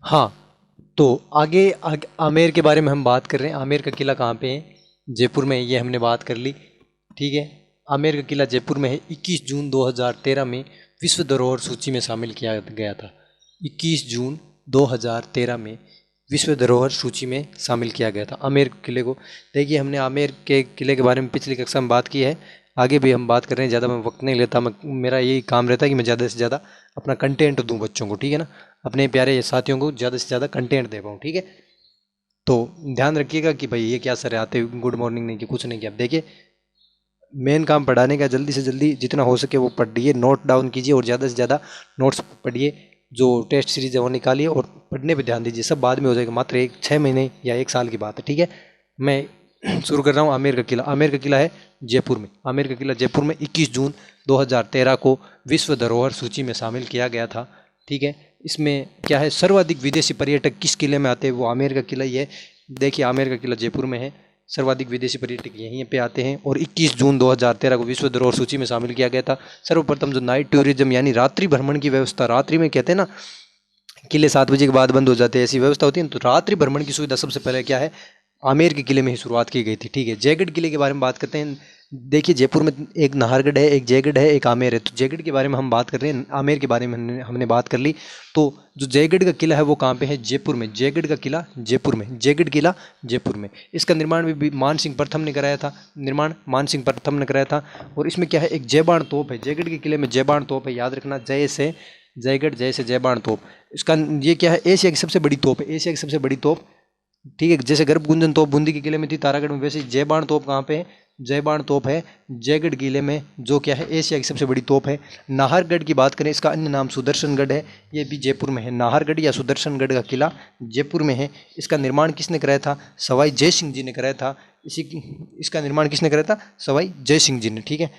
हाँ, तो आमेर के बारे में हम बात कर रहे हैं। आमेर का किला कहाँ पे है? जयपुर में है, ये हमने बात कर ली। ठीक है, आमेर का किला जयपुर में है। 21 जून 2013 में विश्व धरोहर सूची में शामिल किया गया था। 21 जून 2013 में विश्व धरोहर सूची में शामिल किया गया था आमेर किले को। देखिए, हमने आमेर के किले के बारे में पिछली कक्षा में बात की है, आगे भी हम बात कर रहे हैं। ज़्यादा मैं वक्त नहीं लेता, मेरा यही काम रहता है कि मैं ज़्यादा से ज़्यादा अपना कंटेंट दूं बच्चों को, ठीक है ना, अपने प्यारे साथियों को ज़्यादा से ज़्यादा कंटेंट दे पाऊँ, ठीक है। तो ध्यान रखिएगा कि भाई ये क्या सर आते गुड मॉर्निंग नहीं कि कुछ नहीं किया। अब देखिए, मेन काम पढ़ाने का, जल्दी से जल्दी जितना हो सके वो पढ़िए, नोट डाउन कीजिए और ज़्यादा से ज़्यादा नोट्स पढ़िए। जो टेस्ट सीरीज है वो निकालिए और पढ़ने पे ध्यान दीजिए। सब बाद में हो जाएगा, मात्र 6 महीने या 1 साल की बात है, ठीक है। मैं शुरू कर रहा हूँ। आमेर का किला, आमेर का किला है जयपुर में। आमेर का किला जयपुर में 21 जून 2013 को विश्व धरोहर सूची में शामिल किया गया था, ठीक है। इसमें क्या है, सर्वाधिक विदेशी पर्यटक किस किले में आते हैं? वो आमेर का किला ही है। देखिए, आमेर का किला जयपुर में है, सर्वाधिक विदेशी पर्यटक यहीं पे आते हैं और 21 जून 2013 को विश्व धरोहर सूची में शामिल किया गया था। सर्वप्रथम जो नाइट टूरिज्म यानी रात्रि भ्रमण की व्यवस्था, रात्रि में कहते हैं ना किले 7 बजे के बाद बंद हो जाते हैं, ऐसी व्यवस्था होती है, तो रात्रि भ्रमण की सुविधा सबसे पहले क्या है, आमेर के किले में ही शुरुआत की गई थी, ठीक है। जयगढ़ किले के बारे में बात करते हैं। देखिए, जयपुर में एक नाहरगढ़ है, एक जयगढ़ है, एक आमेर है। तो जयगढ़ के बारे में हम बात कर रहे हैं, आमेर के बारे में हमने बात कर ली। तो जो जयगढ़ का किला है वो कहाँ पे है? जयपुर में। जयगढ़ का किला जयपुर में, जयगढ़ किला जयपुर में। इसका निर्माण भी मान सिंह प्रथम ने कराया था, निर्माण मान सिंह प्रथम ने कराया था। और इसमें क्या है, एक जयबाण तोप है। जयगढ़ के किले में जयबाण तोप है, याद रखना, जय से जयगढ़, जय से जयबाण तोप। इसका ये क्या है, एशिया की सबसे बड़ी तोप है, एशिया की सबसे बड़ी तोप, ठीक है। जैसे गर्भ गुंजन तोप बूंदी के किले में थी, तारागढ़ में, वैसे जयबाण तोप कहाँ पे है? जयबाण तोप है जयगढ़ किले में, जो क्या है, एशिया की सबसे बड़ी तोप है। नाहरगढ़ की बात करें, इसका अन्य नाम सुदर्शनगढ़ है, ये भी जयपुर में है। नाहरगढ़ या सुदर्शनगढ़ का किला जयपुर में है। इसका निर्माण किसने कराया था? सवाई जय सिंह जी ने कराया था। इसका निर्माण किसने कराया था? सवाई जय सिंह जी ने, ठीक है।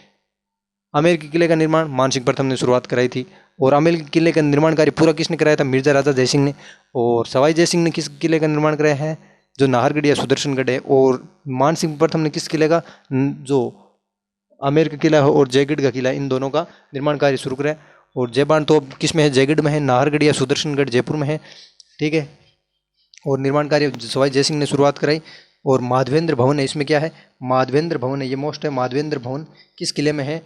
आमेर के किले का निर्माण मान सिंह प्रथम ने शुरुआत कराई थी। और आमेर के किले का निर्माण कार्य पूरा किसने कराया था? मिर्जा राजा जयसिंह ने। और सवाई जयसिंह ने किस किले का निर्माण कराया है? जो नाहरगढ़ या सुदर्शनगढ़ है। और मान सिंह प्रथम ने किस किले का, जो आमेर का किला है और जयगढ़ का किला, इन दोनों का निर्माण कार्य शुरू कराया। और जयबान तो किस में है? जयगढ़ में है। नाहरगढ़ या सुदर्शनगढ़ जयपुर में है, ठीक है। और निर्माण कार्य सवाई जयसिंह ने शुरुआत कराई। और माधवेंद्र भवन है, इसमें क्या है? माधवेंद्र भवन है, ये मोस्ट है। माधवेंद्र भवन किस किले में है?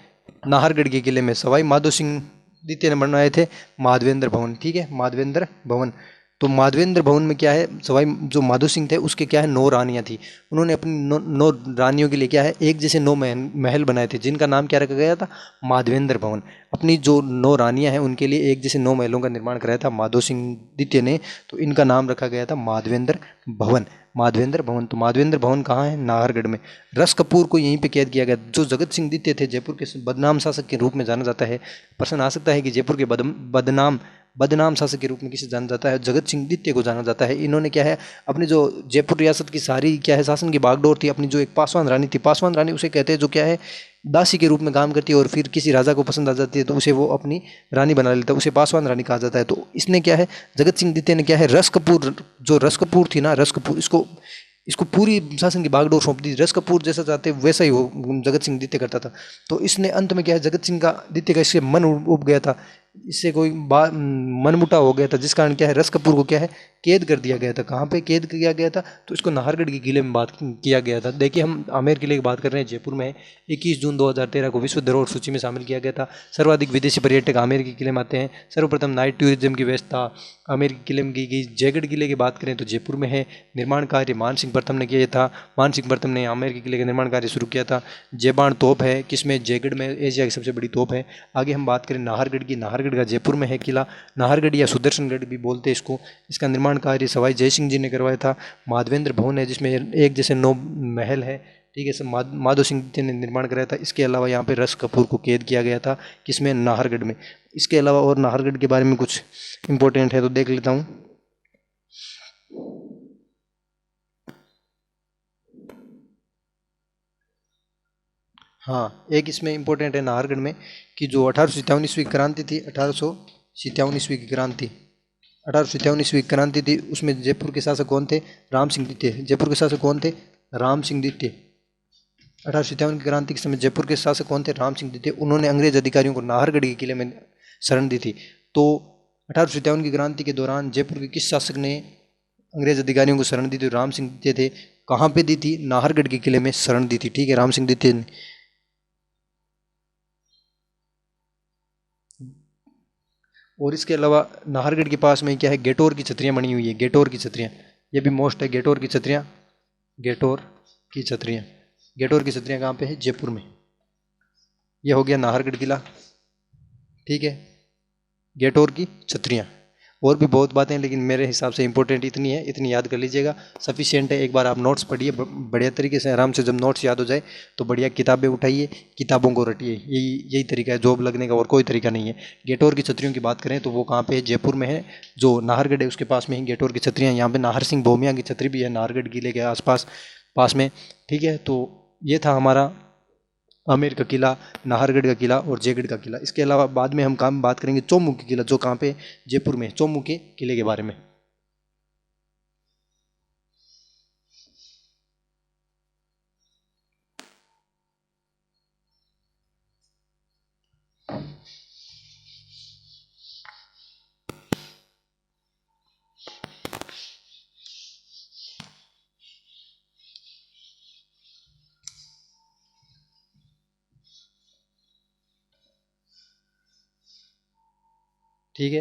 नाहरगढ़ के किले में। सवाई माधो सिंह द्वितीय ने बनवाए थे माधवेंद्र भवन, ठीक है, माधवेंद्र भवन। तो माधवेंद्र भवन में क्या है, सवाई जो माधो सिंह थे उसके क्या है, 9 रानियां थी। उन्होंने अपनी 9 रानियों के लिए क्या है, एक जैसे 9 महल बनाए थे, जिनका नाम क्या रखा गया था? माधवेंद्र भवन। अपनी जो 9 रानियां हैं उनके लिए एक जैसे 9 महलों का निर्माण कराया था माधो सिंह द्वितीय ने, तो इनका नाम रखा गया था माधवेंद्र भवन। माधवेंद्र भवन, तो माधवेंद्र भवन कहाँ है? नाहरगढ़ में। रस कपूर को यहीं पे कैद किया गया। जो जगत सिंह द्वितीय थे, जयपुर के बदनाम शासक के रूप में जाना जाता है। प्रश्न आ सकता है कि जयपुर के बदनाम बदनाम शासक के रूप में किसे जाना जाता है? जगत सिंह द्वितीय को जाना जाता है। इन्होंने क्या है, अपनी जो जयपुर रियासत की सारी क्या है, शासन की बागडोर थी, अपनी जो एक पासवान रानी थी, पासवान रानी उसे कहते हैं, जो क्या है, दासी के रूप में काम करती है, और फिर किसी राजा को पसंद आ जाती है तो उसे वो अपनी रानी बना लेता है, उसे पासवान रानी कहा जाता है। तो इसने क्या है, जगत सिंह द्वितीय ने क्या है, रस कपूर, जो रस कपूर थी ना, रस कपूर, इसको इसको पूरी शासन की बागडोर सौंप दी। रस कपूर जैसा चाहते वैसा ही वो जगत सिंह द्वितीय करता था। तो इसने अंत में क्या है, जगत सिंह का द्वितीय का इससे मन उब गया था, इससे कोई मनमुटाव हो गया था, जिस कारण क्या है, रस कपूर को क्या है, कैद कर दिया गया था। कहाँ पे कैद किया गया था? तो इसको नाहरगढ़ के किले में बात किया गया था। देखिए, हम आमेर किले की बात कर रहे हैं, जयपुर में है। 21 जून 2013 को विश्व धरोहर सूची में शामिल किया गया था। सर्वाधिक विदेशी पर्यटक आमेर के किले में आते हैं। सर्वप्रथम नाइट टूरिज्म की व्यवस्था आमेर के किले में की गई। जयगढ़ किले की बात करें तो जयपुर में है। निर्माण कार्य मान सिंह प्रथम ने किया था। मान सिंह प्रथम ने आमेर के किले का निर्माण कार्य शुरू किया था। जयबाण तोप है किसमें? जयगढ़ में, एशिया की सबसे बड़ी तोप है। आगे हम बात करें नाहरगढ़ की, नाहरगढ़ का जयपुर में है किला। नाहरगढ़ या सुदर्शनगढ़ भी बोलते हैं इसको। इसका निर्माण कार्य सवाई जयसिंह जी ने करवाया था। माधवेंद्र भवन है, जिसमें एक जैसे 9 महल है, ठीक है, सब माधो सिंह जी ने निर्माण कराया था। इसके अलावा यहाँ पे रस कपूर को कैद किया गया था, किसमें? नाहरगढ़ में। इसके अलावा और नाहरगढ़ के बारे में कुछ इंपॉर्टेंट है तो देख लेता हूँ। हाँ, एक इसमें इंपॉर्टेंट है नाहरगढ़ में कि जो 1857 ईस्वी की क्रांति थी, 1857 ईस्वी की क्रांति, 1857 ईस्वी की क्रांति थी, उसमें जयपुर के शासक कौन थे? राम सिंह द्वितीय। जयपुर के शासक कौन थे? राम सिंह द्वितीय। 1857 की क्रांति के समय जयपुर के शासक कौन थे? राम सिंह द्वितीय। उन्होंने अंग्रेज अधिकारियों को नाहरगढ़ के किले में शरण दी थी। तो 1857 की क्रांति के दौरान जयपुर के किस शासक ने अंग्रेज अधिकारियों को शरण दी थी? राम सिंह द्वितीय थे। कहाँ पे दी थी? नाहरगढ़ के किले में शरण दी थी। ठीक है, राम सिंह द्वितीय ने। और इसके अलावा नाहरगढ़ के पास में क्या है? गेटोर की छतरियाँ बनी हुई है। गेटोर की छतरियाँ, ये भी मोस्ट है। गेटोर की छतरियाँ, गेटोर की छतरियाँ, गेटोर की छतरियाँ कहाँ पे है? जयपुर में। ये हो गया नाहरगढ़ किला। ठीक है, गेटोर की छतरियाँ। और भी बहुत बातें हैं, लेकिन मेरे हिसाब से इंपॉर्टेंट इतनी है, इतनी याद कर लीजिएगा, सफिशिएंट है। एक बार आप नोट्स पढ़िए बढ़िया तरीके से, आराम से। जब नोट्स याद हो जाए तो बढ़िया किताबें उठाइए, किताबों को रटिए। यही तरीका है जॉब लगने का, और कोई तरीका नहीं है। गेटोर की छतरियों की बात करें तो वो कहाँ पे है? जयपुर में है। जो नाहरगढ़ है उसके पास में ही गेटोर की छतरियाँ। यहाँ पे नाहर सिंह भोमिया की छतरी भी है नाहरगढ़ किले के आसपास पास में। ठीक है, तो ये था हमारा आमेर का किला, नाहरगढ़ का किला और जयगढ़ का किला। इसके अलावा बाद में हम बात करेंगे चौमुख के किला, जो कहाँ पे? जयपुर में। चौमुख के किले के बारे में। ठीक है,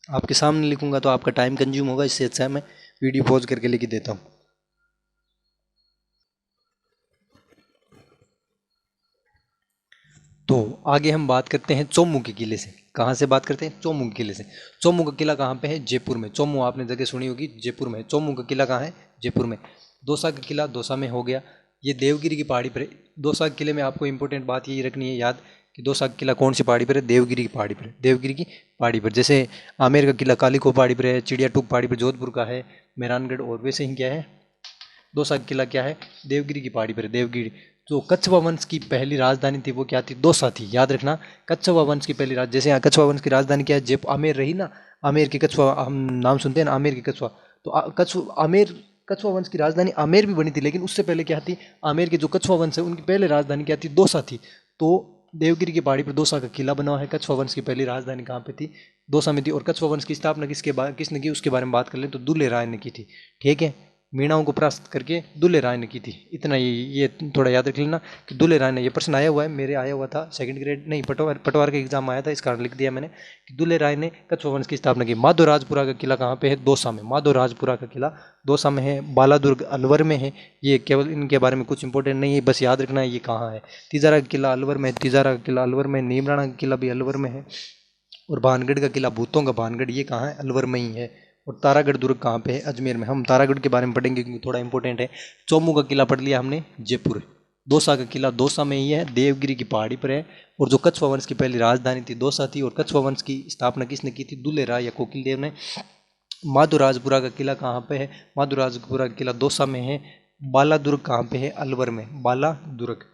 आपके सामने लिखूंगा तो आपका टाइम कंज्यूम होगा, इससे अच्छा है मैं वीडियो पॉज करके लिख देता हूँ। तो आगे हम बात करते हैं चौमुख के किले से। कहाँ से बात करते हैं? चौमुख किले से। चौमुख का किला कहाँ पे है? जयपुर में। चौमुख आपने जगह सुनी होगी, जयपुर में। चौमुख का किला कहाँ है? जयपुर में। दौसा का किला दौसा में हो गया, ये देवगिरी की पहाड़ी पर है। दौसा के किले में आपको इंपॉर्टेंट बात यही रखनी है याद कि दौसा का किला कौन सी पहाड़ी पर है? देवगिरी की पहाड़ी पर है। देवगिरी की पहाड़ी पर। जैसे आमेर का किला कालीको पहाड़ी पर है, चिड़िया टूक पहाड़ी पर जोधपुर का है, मेहरानगढ़। और वैसे ही क्या है? दौसा का किला क्या है? देवगिरी की पहाड़ी पर है, देवगिरी। जो कछवा वंश की पहली राजधानी थी वो क्या थी? दौसा थी, याद रखना। कछवा वंश की पहली जैसे यहाँ कछवा वंश की राजधानी क्या है? जयपुर। आमेर रही ना, आमेर की कछवा, हम नाम सुनते हैं ना, आमेर की कछवा। तो कछवा आमेर, कछवा वंश की राजधानी आमेर भी बनी थी, लेकिन उससे पहले क्या थी? आमेर के जो कछवा वंश है उनकी पहले राजधानी क्या थी? दौसा थी। तो देवगिरी की पहाड़ी पर दौसा का किला बना हुआ है। कछवा वंश की पहली राजधानी कहाँ पे थी? दौसा में थी। और कछवा वंश की स्थापना किसने की, उसके बारे में बात कर ले तो दुल्हे राय ने की थी। ठीक है, मीणाओं को परास्त करके दुल्हे राय ने की थी। इतना ये थोड़ा याद रख लेना कि दुल्हे राय ने, ये प्रश्न आया हुआ है, मेरे आया हुआ था सेकंड ग्रेड नहीं, पटवार का एग्जाम आया था, इस कारण लिख दिया मैंने कि दुल्हे राय ने कछवा वंश की स्थापना की। माधोराजपुरा का किला कहाँ पे है? दौसा में। माधोराजपुरा का किला दौसा में है। बालादुर्ग अलवर में है। ये केवल इनके बारे में कुछ इंपॉर्टेंट नहीं है, बस याद रखना है ये कहाँ है। तिजारा का किला अलवर में, तिजारा का किला अलवर में। नीमराणा का किला भी अलवर में है। और भानगढ़ का किला, भूतों का भानगढ़, ये कहाँ है? अलवर में ही है। और तारागढ़ दुर्ग कहाँ पे है? अजमेर में। हम तारागढ़ के बारे में पढ़ेंगे क्योंकि थोड़ा इंपॉर्टेंट है। चौमू का किला पढ़ लिया हमने, जयपुर। दौसा का किला दौसा में ही है, देवगिरी की पहाड़ी पर है। और जो कछवा वंश की पहली राजधानी थी दौसा थी। और कछवा वंश की स्थापना किसने की थी? दुल्हे राय या कोकिल देव ने। माधोराजपुरा का किला कहाँ पे है? माधोराजपुरा का किला दौसा में है। बालादुर्ग कहाँ पे है? अलवर में, बालादुर्ग।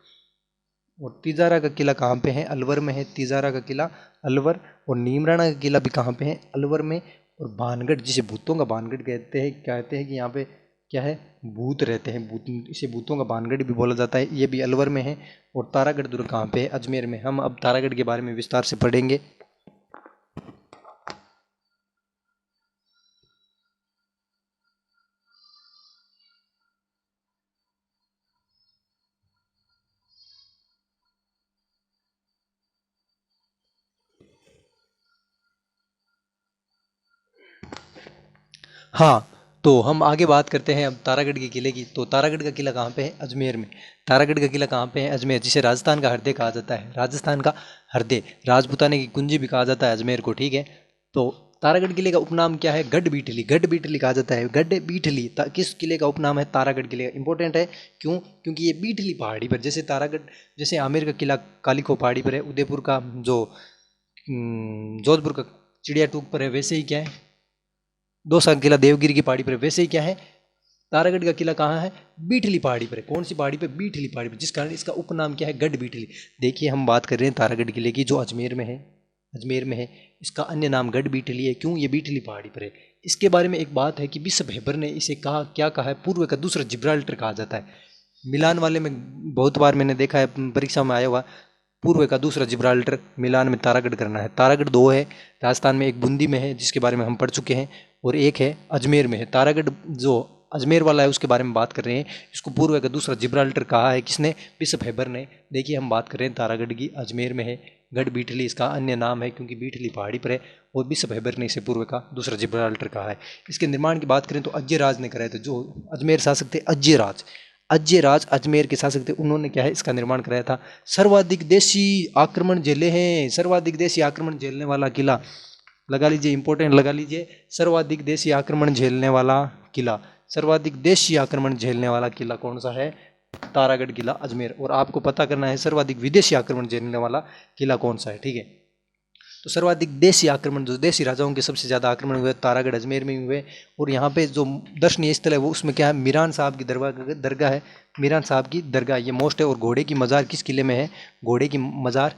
और तिजारा का किला कहाँ पे है? अलवर में है, तिजारा का किला अलवर। और नीमराणा का किला भी कहाँ पे है? अलवर में। और भानगढ़, जिसे भूतों का भानगढ़ कहते हैं, कहते हैं कि यहाँ पे क्या है? भूत रहते हैं, भूत, इसे भूतों का भानगढ़ भी बोला जाता है, ये भी अलवर में है। और तारागढ़ दुर्ग कहाँ पे है? अजमेर में। हम अब तारागढ़ के बारे में विस्तार से पढ़ेंगे। हाँ, तो हम आगे बात करते हैं अब तारागढ़ के किले की। तो तारागढ़ का किला कहाँ पे है? अजमेर में। तारागढ़ का किला कहाँ पे है? अजमेर, जिसे राजस्थान का हृदय कहा जाता है। राजस्थान का हृदय, राजपूताने की कुंजी भी कहा जाता है अजमेर को। ठीक है, तो तारागढ़ किले का उपनाम क्या है? गढ़ बीठली। गढ़ बीठली कहा जाता है, गढ़ बीठली। किस किले का उपनाम है? तारागढ़ किले का। इंपॉर्टेंट है, क्यों? क्योंकि ये बीठली पहाड़ी पर, जैसे तारागढ़, जैसे आमेर का किला कालीखो पहाड़ी पर है, उदयपुर का जो जोधपुर का चिड़िया टूक पर है, वैसे ही क्या है? दौसा का किला देवगिरी की पहाड़ी पर है, वैसे ही क्या है? तारागढ़ का किला कहाँ है? बीठली पहाड़ी पर है। कौन सी पहाड़ी पे? बीठली पहाड़ी पर, जिस कारण इसका उपनाम क्या है? गढ़ बीठली। देखिए, हम बात कर रहे हैं तारागढ़ किले की, जो अजमेर में है। अजमेर में है, इसका अन्य नाम गढ़ बीठली है। क्यों? ये बीठली पहाड़ी पर है। इसके बारे में एक बात है कि बिशप हेबर ने इसे कहा, क्या कहा है? पूर्व का दूसरा जिब्राल्टर कहा जाता है। मिलान वाले में बहुत बार मैंने देखा है, परीक्षा में आया हुआ, पूर्व का दूसरा जिब्राल्टर, मिलान में तारागढ़ करना है। तारागढ़ 2 है राजस्थान में, एक बूंदी में है जिसके बारे में हम पढ़ चुके हैं, और एक है अजमेर में है। तारागढ़ जो अजमेर वाला है उसके बारे में बात कर रहे हैं। इसको पूर्व का दूसरा जिब्राल्टर कहा है किसने? बिशप हेबर ने। देखिए हम बात कर रहे हैं तारागढ़ की, अजमेर में है। गढ़ बीटली इसका अन्य नाम है क्योंकि बीटली पहाड़ी पर है, और बिशप हेबर ने इसे पूर्व का दूसरा जिब्राल्टर कहा है। इसके निर्माण की बात करें तो अज्य राज ने कराया था, जो अजमेर शासक थे अज्य राज अजमेर के शासक थे, उन्होंने क्या है इसका निर्माण कराया था। सर्वाधिक देशी आक्रमण झेले हैं, सर्वाधिक देशी आक्रमण झेलने वाला किला, लगा लीजिए, इंपॉर्टेंट लगा लीजिए, सर्वाधिक देशी आक्रमण झेलने वाला किला। सर्वाधिक देशी आक्रमण झेलने वाला किला कौन सा है? तारागढ़ किला अजमेर। और आपको पता करना है सर्वाधिक विदेशी आक्रमण झेलने वाला किला कौन सा है, ठीक है। तो सर्वाधिक देशी आक्रमण, जो देशी राजाओं के सबसे ज़्यादा आक्रमण हुए तारागढ़ अजमेर में हुए। और यहाँ पे जो दर्शनीय स्थल है वो उसमें क्या है? मीरान साहब की दरगाह है, मीरान साहब की दरगाह ये मोस्ट है। और घोड़े की मज़ार किस किले में है? घोड़े की मज़ार,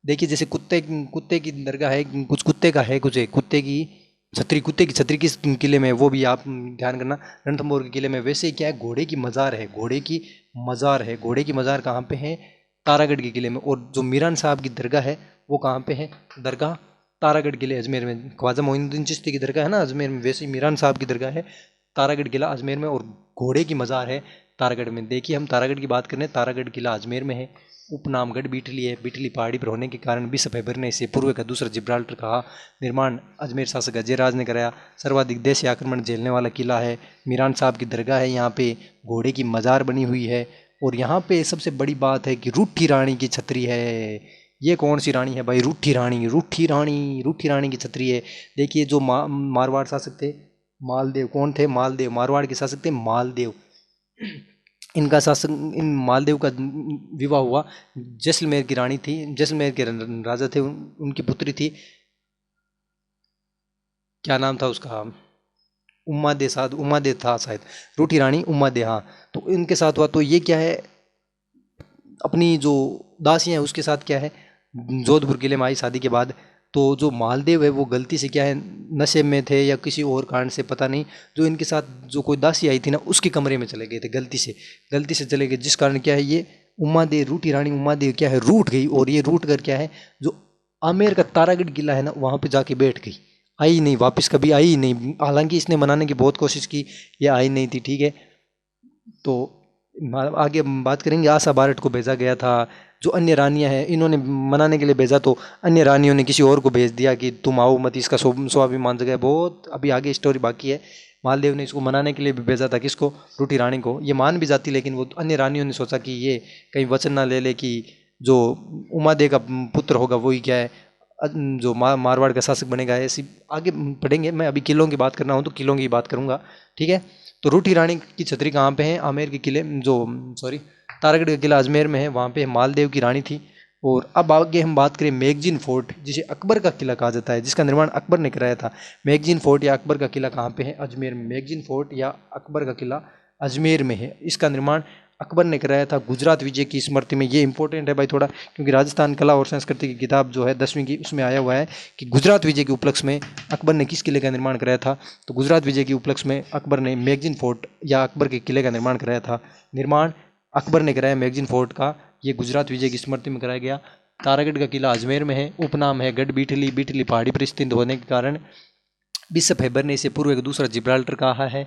देखिए जैसे कुत्ते की दरगाह है, कुछ कुत्ते का है, कुछ है कुत्ते की छतरी किस किले में है वो भी आप ध्यान करना, रणथंभौर के किले में। वैसे ही क्या है? घोड़े की मज़ार है, घोड़े की मज़ार कहाँ पे है? तारागढ़ के किले में। और जो मीरान साहब की दरगाह है वो कहाँ पे है? दरगाह तारागढ़ किले अजमेर में। ख्वाजा मोइनुद्दीन चिश्ती की दरगाह है ना अजमेर में, वैसे ही मीरान साहब की दरगाह है तारागढ़ किला अजमेर में, और घोड़े की मज़ार है तारागढ़ में। देखिए हम तारागढ़ की बात करें, तारागढ़ किला अजमेर में है। उपनाम गढ़ बीटली है, बीटली पहाड़ी पर होने के कारण बिशप हेबर ने इसे पूर्व का दूसरा जिब्राल्टर कहा। निर्माण अजमेर शासक अजयराज ने कराया। सर्वाधिक देशी आक्रमण झेलने वाला किला है, मीरान साहब की दरगाह है, यहाँ पे घोड़े की मज़ार बनी हुई है। और यहाँ पे सबसे बड़ी बात है कि रूठी रानी की छतरी है। ये कौन सी रानी है भाई? रूठी रानी की छतरी है। देखिए जो मारवाड़ शासक थे मालदेव, कौन थे? मालदेव, मारवाड़ के शासक थे मालदेव। इनका शासक, इन मालदेव का विवाह हुआ जैसलमेर की रानी थी, जैसलमेर के राजा थे, उनकी पुत्री थी, क्या नाम था उसका? उमादे था शायद, रूठी रानी उमादे, हाँ। तो इनके साथ हुआ। तो ये क्या है? अपनी जो दासी हैं उसके साथ क्या है? जोधपुर किले में आई शादी के बाद। तो जो मालदेव है वो गलती से क्या है, नशे में थे या किसी और कारण से पता नहीं, जो इनके साथ जो कोई दासी आई थी ना उसके कमरे में चले गए थे, गलती से चले गए, जिस कारण क्या है ये उमादेव, रूठी रानी उमादेव क्या है, रूठ गई। और ये रूठ कर क्या है, जो आमेर का तारागढ़ किला है ना वहाँ पे जाके बैठ गई, आई नहीं वापस, कभी आई नहीं। हालांकि इसने मनाने की बहुत कोशिश की, ये आई नहीं थी, ठीक है। तो आगे हम बात करेंगे। आशा बारट को भेजा गया था, जो अन्य रानियां हैं इन्होंने मनाने के लिए भेजा, तो अन्य रानियों ने किसी और को भेज दिया कि तुम आओ मत, इसका स्वाभिमान जगह बहुत, अभी आगे स्टोरी बाकी है। मालदेव ने इसको मनाने के लिए भी भेजा था, किसको? रूठी रानी को। ये मान भी जाती, लेकिन वो अन्य रानियों ने सोचा कि ये कहीं वचन ना ले ले कि जो उमादे का पुत्र होगा वही क्या है, जो मारवाड़ का शासक बनेगा। ऐसी आगे पढ़ेंगे, मैं अभी किलों की बात करना हूँ तो किलों की बात करूँगा, ठीक है। तो रूठी रानी की छतरी कहाँ पे है? आमेर के किले, तारागढ़ का किला अजमेर में है, वहाँ पे मालदेव की रानी थी। और अब आगे हम बात करें मैगजीन फोर्ट, जिसे अकबर का किला कहा जाता है, जिसका निर्माण अकबर ने कराया था। मैगजीन फोर्ट या अकबर का किला कहाँ पे है? अजमेर में। मैगजीन फोर्ट या अकबर का किला अजमेर में है। इसका निर्माण अकबर ने कराया था गुजरात विजय की स्मृति में। ये इंपॉर्टेंट है भाई थोड़ा, क्योंकि राजस्थान कला और संस्कृति की किताब जो है 10वीं की, उसमें आया हुआ है कि गुजरात विजय के उपलक्ष्य में अकबर ने किस किले का निर्माण कराया था। तो गुजरात विजय के उपलक्ष्य में अकबर ने मैगजीन फोर्ट या अकबर के किले का निर्माण कराया था। निर्माण अकबर ने कराया मैगजीन फोर्ट का, ये गुजरात विजय की स्मृति में कराया गया। तारागढ़ का किला अजमेर में है। उपनाम है गढ़ बीटली, बीटली पहाड़ी पर स्थित होने के कारण बिशप हेबर ने इसे पूर्व का दूसरा जिब्राल्टर कहा है,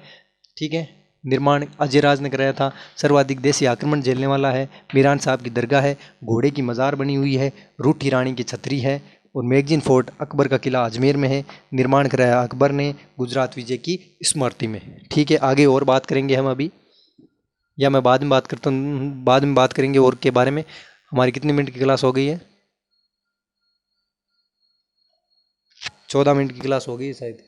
ठीक है। निर्माण अजयराज ने कराया था। सर्वाधिक देशी आक्रमण झेलने वाला है। मीरान साहब की दरगाह है, घोड़े की मज़ार बनी हुई है, रूठी रानी की छतरी है। और मैगजीन फोर्ट अकबर का किला अजमेर में है। निर्माण कराया अकबर ने गुजरात विजय की स्मृति में, ठीक है। आगे और बात करेंगे हम अभी, या मैं बाद में बात करता हूँ, बाद में बात करेंगे और के बारे में। हमारी कितने मिनट की क्लास हो गई है? 14 मिनट की क्लास हो गई है शायद,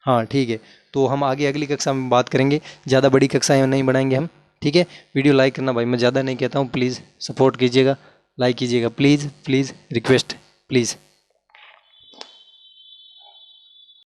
हाँ ठीक है। तो हम आगे अगली कक्षा में बात करेंगे, ज़्यादा बड़ी कक्षाएं नहीं बढ़ाएंगे हम, ठीक है। वीडियो लाइक करना भाई, मैं ज़्यादा नहीं कहता हूँ, प्लीज़ सपोर्ट कीजिएगा, लाइक कीजिएगा, प्लीज़ प्लीज़ रिक्वेस्ट, प्लीज़।